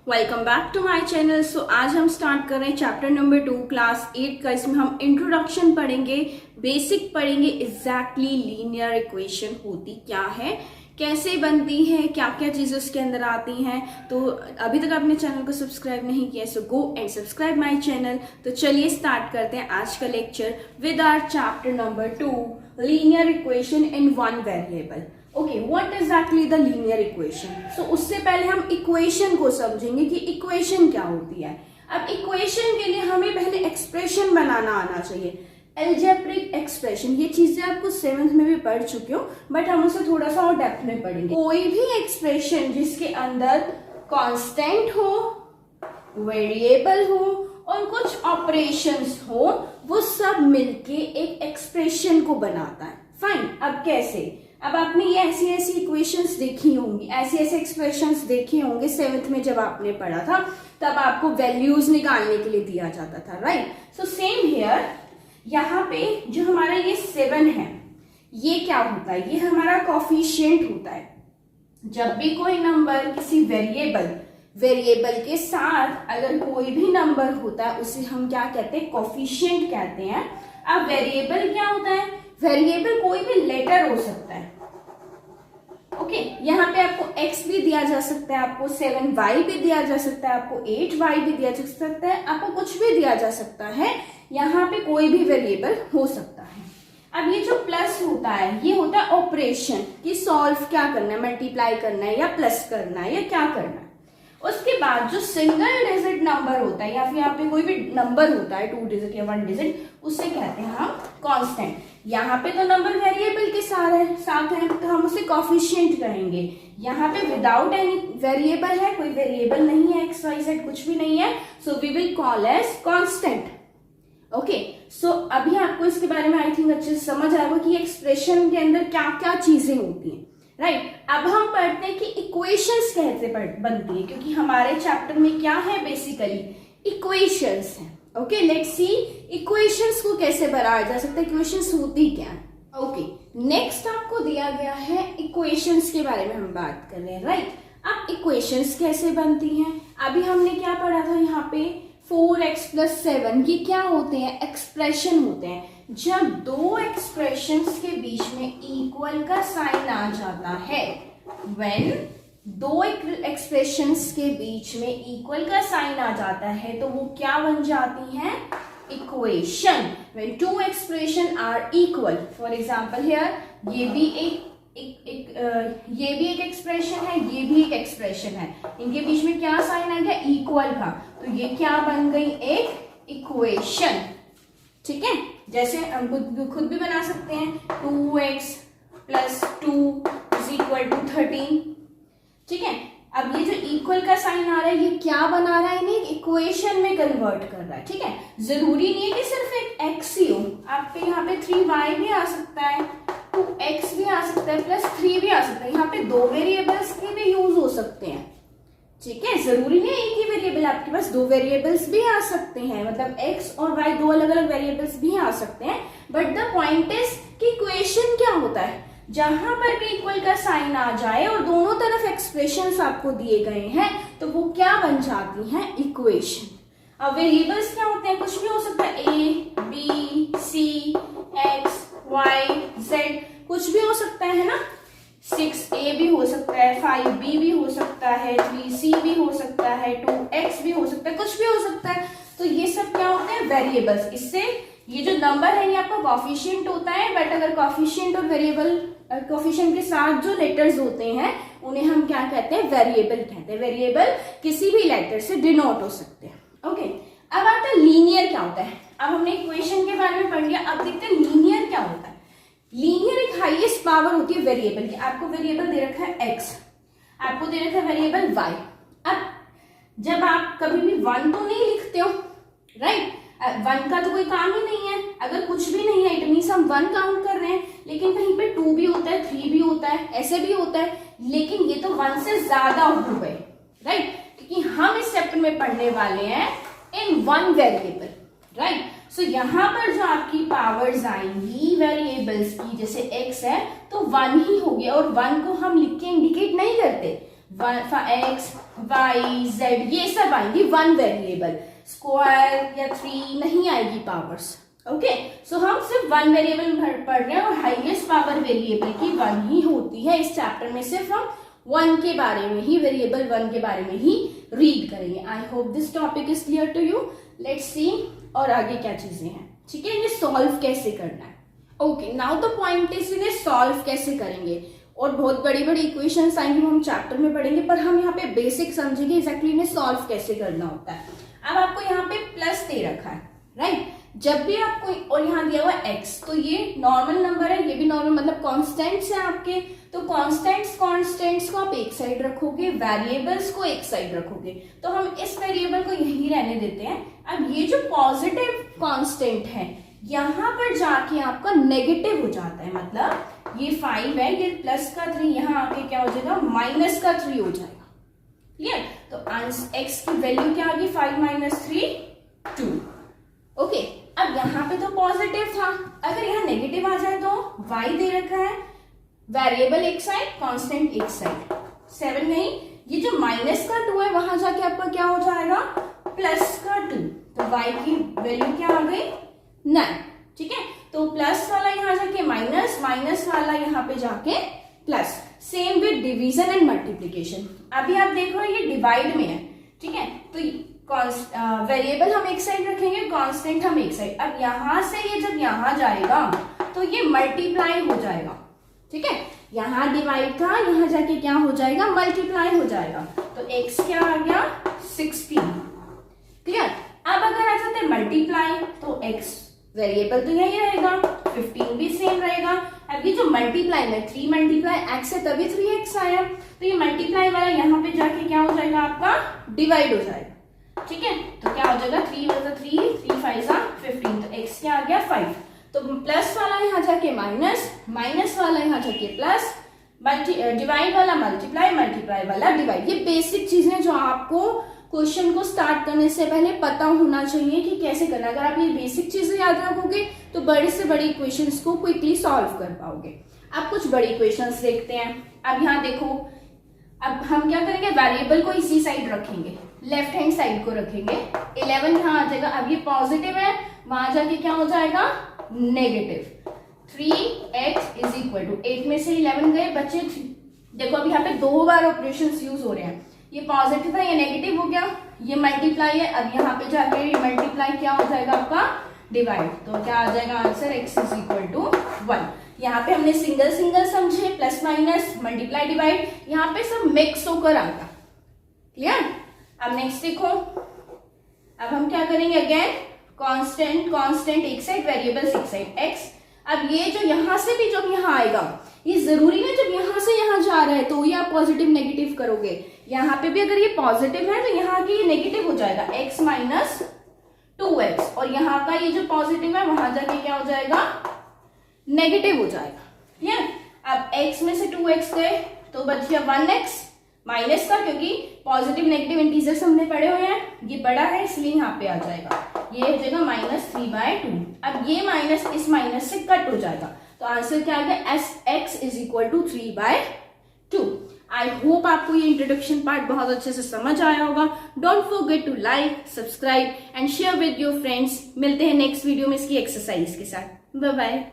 Welcome back to my channel. So आज हम start कर रहे हैं चैप्टर नंबर 2 क्लास 8 का। इसमें हम इंट्रोडक्शन पढ़ेंगे, बेसिक पढ़ेंगे, एग्जैक्टली लीनियर इक्वेशन होती क्या है, कैसे बनती है, क्या क्या चीजें उसके अंदर आती हैं। तो अभी तक आपने चैनल को सब्सक्राइब नहीं किया so go and subscribe my channel. तो चलिए स्टार्ट करते हैं आज का lecture with our chapter number 2 linear equation in one variable. Okay, what exactly the linear equation. So उससे पहले हम इक्वेशन को समझेंगे कि इक्वेशन क्या होती है। अब इक्वेशन के लिए हमें पहले एक्सप्रेशन बनाना आना चाहिए, एल्जेब्रिक एक्सप्रेशन। ये चीजें आपको 7th में भी पढ़ चुके हो, बट हम उसे थोड़ा सा और डेप्थ में पढ़ेंगे। कोई भी एक्सप्रेशन जिसके अंदर कांस्टेंट हो, वेरिएबल हो और कुछ ऑपरेशंस हो, वो सब मिलके एक एक्सप्रेशन को बनाता है। फाइन, अब कैसे? अब आपने ये ऐसी ऐसी इक्वेशंस देखी होंगी, ऐसे ऐसे एक्सप्रेशंस देखे होंगे 7th में जब आपने पढ़ा था, तब आपको वैल्यूज निकालने के लिए दिया जाता था, राइट। सो सेम हियर, यहाँ पे जो हमारा ये 7 है, ये क्या होता है? ये हमारा कोफिशिएंट होता है। जब भी कोई नंबर किसी वेरिएबल के साथ अगर कोई भी नंबर होता है, उसे हम क्या कहते हैं? कोफिशिएंट कहते हैं। अब वेरिएबल क्या होता है? वेरिएबल कोई भी लेटर हो सकता है। ओके, यहाँ पे आपको x भी दिया जा सकता है, आपको 7y भी दिया जा सकता है, आपको 8y भी दिया जा सकता है, आपको कुछ भी दिया जा सकता है। यहाँ पे कोई भी वेरिएबल हो सकता है। अब ये जो प्लस होता है, ये होता है ऑपरेशन कि सॉल्व क्या करना है, मल्टीप्लाई करना है या प्लस करना है या क्या करना है। उसके बाद जो सिंगल डिजिट नंबर होता है या फिर यहाँ पे कोई भी नंबर होता है 2 डिजिट या 1 डिजिट, उससे कहते हैं हम कांस्टेंट। यहाँ पे तो नंबर वेरिएबल के साथ है तो हम उसे कोफिशिएंट कहेंगे। यहाँ पे विदाउट एनी वेरिएबल है, कोई वेरिएबल नहीं है, एक्स वाई जेड कुछ भी नहीं है, so we will call as constant. Okay, so अभी आपको इसके बारे में आई थिंक अच्छे से समझ आएगा कि एक्सप्रेशन के अंदर क्या क्या चीजें होती हैं, राइट। अब हम पढ़ते हैं कि इक्वेशंस कैसे बनती है, क्योंकि हमारे चैप्टर में क्या है? बेसिकली इक्वेशंस है। ओके, लेट्स सी इक्वेशंस को कैसे बनाया जा सकता है, इक्वेशंस होती क्या है। ओके, नेक्स्ट आपको दिया गया है इक्वेशंस के बारे में हम बात कर रहे हैं, राइट। अब इक्वेशंस कैसे बनती हैं? अभी हमने क्या पढ़ा था यहाँ पे? 4x + 7, ये क्या होते हैं? एक्सप्रेशन होते हैं। जब दो एक्सप्रेशंस के बीच में इक्वल का साइन आ जाता है, व्हेन दो एक्सप्रेशंस के बीच में इक्वल का साइन आ जाता है, तो वो क्या बन जाती हैं? Equation. When two expression are equal, for example here ये भी एक एक्सप्रेशन है, ये भी एक एक्सप्रेशन है, इनके बीच में क्या साइन आ गया? इक्वल का, तो ये क्या बन गई? एक इक्वेशन। ठीक है, जैसे हम खुद भी बना सकते हैं 2x + 2 = 13। ठीक है, अब ये जो इक्वल का साइन आ रहा है, ये क्या बना रहा है? इन्हें इक्वेशन में कन्वर्ट कर रहा है। ठीक है, जरूरी नहीं है कि सिर्फ एक x ही हो, आपके यहाँ पे 3y भी आ सकता है, 2x भी आ सकता है, +3 भी आ सकता है। यहाँ पे दो वेरिएबल्स के भी यूज हो सकते हैं। ठीक है, जरूरी नहीं है एक ही वेरिएबल, आपके पास दो वेरिएबल्स भी आ सकते हैं, मतलब x और y दो अलग अलग वेरिएबल्स भी आ सकते हैं। बट द पॉइंट इज कि इक्वेशन क्या होता है? जहां पर भी इक्वल का साइन आ जाए और दोनों तरफ एक्सप्रेशंस आपको दिए गए हैं, तो वो क्या बन जाती हैं? इक्वेशन। अब वेरिएबल्स क्या होते हैं? कुछ भी हो सकता है, a, b, c, x, y, z, कुछ भी हो सकता है ना। 6a भी हो सकता है, 5b भी हो सकता है, 3c भी हो सकता है, 2x भी हो सकता है, कुछ भी हो सकता है। तो ये सब क्या होते हैं? वेरिएबल्स। इससे ये जो नंबर है ये आपका कोफिशिएंट होता है, बट अगर कोफिशिएंट और वेरिएबल, कोफिशिएंट के साथ जो लेटर्स होते हैं उन्हें हम क्या कहते हैं? वेरिएबल कहते हैं। वेरिएबल किसी भी लेटर से डिनोट हो सकते हैं। ओके, अब आता है लीनियर क्या होता है। अब हमने इक्वेशन के बारे में पढ़ लिया, अब देखते हैं लीनियर क्या होता है। लीनियर एक हाईएस्ट पावर होती है वेरिएबल की। आपको वेरिएबल दे रखा है x, आपको दे रखा है वेरिएबल y। अब जब आप कभी भी 1 तो नहीं लिखते हो, राइट। 1 का तो कोई काम ही नहीं है, अगर कुछ भी नहीं है इट मींस हम 1 काउंट कर रहे हैं, लेकिन कहीं पे 2 भी होता है, 3 भी होता है, ऐसे भी होता है, लेकिन ये तो 1 से ज्यादा हो गए, राइट, क्योंकि हम इस चैप्टर में पढ़ने वाले हैं इन 1 वेरिएबल, राइट। सो यहाँ पर जो आपकी पावर्स आएंगी वेरिएबल्स की, जैसे x है तो 1 ही हो गया, और 1 को हम लिख के इंडिकेट नहीं करते, x वाई जेड ये सब आएंगी वन वेरिएबल, स्क्वायर या 3 नहीं आएगी पावर्स। ओके, सो हम सिर्फ वन वेरिएबल पढ़ रहे हैं और हाईएस्ट पावर वेरिएबल की 1 ही होती है। इस चैप्टर में सिर्फ हम 1 के बारे में ही, वेरिएबल 1 के बारे में ही रीड करेंगे। I hope this topic is clear to you. Let's see और आगे क्या चीजें हैं। ठीक है, ये सॉल्व कैसे करना है। Okay, now the point is इन्हें सॉल्व कैसे करेंगे, और बहुत बड़ी बड़ी इक्वेशंस आएंगी हम चैप्टर में पढ़ेंगे, पर हम यहाँ पे बेसिक समझेंगे एग्जैक्टली इन्हें सॉल्व कैसे करना होता है। अब आपको यहाँ पे प्लस दे रखा है, राइट। जब भी आपको, और यहाँ दिया हुआ x, तो ये नॉर्मल नंबर है, ये भी नॉर्मल, मतलब कॉन्स्टेंट्स है आपके, तो कॉन्स्टेंट्स को आप एक साइड रखोगे, वेरिएबल्स को एक साइड रखोगे, तो हम इस वेरिएबल को यही रहने देते हैं। अब ये जो पॉजिटिव कांस्टेंट है यहाँ पर जाके आपका नेगेटिव हो जाता है, मतलब ये 5 है, ये प्लस का 3 यहाँ आके क्या हो जाएगा, माइनस का 3 हो जाएगा। क्लियर, तो x की वैल्यू क्या आ गई, 5 माइनस 3 2। ओके, अब यहाँ पे तो पॉजिटिव था, अगर यहाँ नेगेटिव आ जाए तो y दे रखा है, वेरिएबल एक साइड, कांस्टेंट एक साइड, 7 नहीं, ये जो माइनस का 2 है वहां जाके आपका क्या हो जाएगा, प्लस का 2, तो y की वैल्यू क्या आ गई, 9। ठीक है, तो प्लस वाला यहाँ जाके माइनस, माइनस वाला यहाँ पे जाके plus. Same with division and multiplication. अभी आप देख रहे हो ये डिवाइड में है, ठीक है, तो वेरिएबल हम एक साइड रखेंगे, कांस्टेंट हम एक साइड। अब यहां से ये जब यहां जाएगा तो ये मल्टीप्लाई हो जाएगा। ठीक है, यहां डिवाइड था, यहां जाके क्या हो जाएगा, मल्टीप्लाई हो जाएगा, तो x क्या आ गया, 16। क्लियर, अब अगर आ जाते मल्टीप्लाई तो x वेरिएबल तो यही रहेगा, 15 भी सेम रहेगा। अब ये जो मल्टीप्लाई में 3 मल्टीप्लाई x है तभी 3x आया, तो ये मल्टीप्लाई वाला यहाँ पे जाके क्या हो जाएगा, आपका डिवाइड हो जाएगा। ठीक है, तो क्या हो जाएगा, 3 × 3 3 5 15, तो x क्या आ गया 5। तो प्लस वाला यहाँ जाके माइनस, माइनस वाला यहाँ जाके प्लस, डिवाइड वाला मल्टीप्लाई, मल्टीप्लाई वाला डिवाइड। ये बेसिक चीजें जो आपको क्वेश्चन को स्टार्ट करने से पहले पता होना चाहिए कि कैसे करना। अगर आप ये बेसिक चीजें याद रखोगे तो बड़े से बड़ी इक्वेशंस को क्विकली सॉल्व कर पाओगे। अब कुछ बड़ी इक्वेशंस देखते हैं। अब यहाँ देखो, अब हम क्या करेंगे, वेरिएबल को इसी साइड रखेंगे, लेफ्ट हैंड साइड को रखेंगे, 11 यहाँ आ जाएगा। अब ये पॉजिटिव है, वहां जाके क्या हो जाएगा, negative. 3x is equal to 8 में से 11 गए, बच्चे देखो अब यहाँ पे 2 बार ऑपरेशन यूज हो रहे हैं, ये पॉजिटिव है, ये नेगेटिव हो गया, ये मल्टीप्लाई है, अब यहाँ पे जाके मल्टीप्लाई क्या हो जाएगा आपका, डिवाइड, तो क्या आ जाएगा answer, x is equal to 1। यहाँ पे हमने सिंगल सिंगल समझे, प्लस माइनस, मल्टीप्लाई, डिवाइड, यहाँ पे सब मिक्स होकर आ गया। क्लियर, अब नेक्स्ट देखो, अब हम क्या करेंगे, अगेन कांस्टेंट, कांस्टेंट एक साइड, वेरिएबल एक साइड, x। अब ये जो यहां से भी जब यहाँ आएगा, ये जरूरी नहीं जब यहां से यहां जा रहा है तो ये आप पॉजिटिव नेगेटिव करोगे, यहाँ पे भी अगर ये पॉजिटिव है तो यहाँ की ये नेगेटिव हो जाएगा, x माइनस 2x, और यहाँ का ये जो पॉजिटिव है वहां जाके क्या हो जाएगा, नेगेटिव हो जाएगा। क्लियर, अब x में से 2x गए तो बच गया 1x माइनस का, क्योंकि पॉजिटिव नेगेटिव इंटीजर्स हमने पढ़े हुए हैं, ये बड़ा है इसलिए यहाँ पे आ जाएगा, ये हो जाएगा -3/2। अब ये माइनस इस माइनस से कट हो जाएगा, तो आंसर क्या आ गया, x is equal to 3/2। I hope आपको ये इंट्रोडक्शन पार्ट बहुत अच्छे से समझ आया होगा। Don't forget to like, subscribe and share with your friends. मिलते हैं नेक्स्ट वीडियो में इसकी एक्सरसाइज के साथ। Bye bye.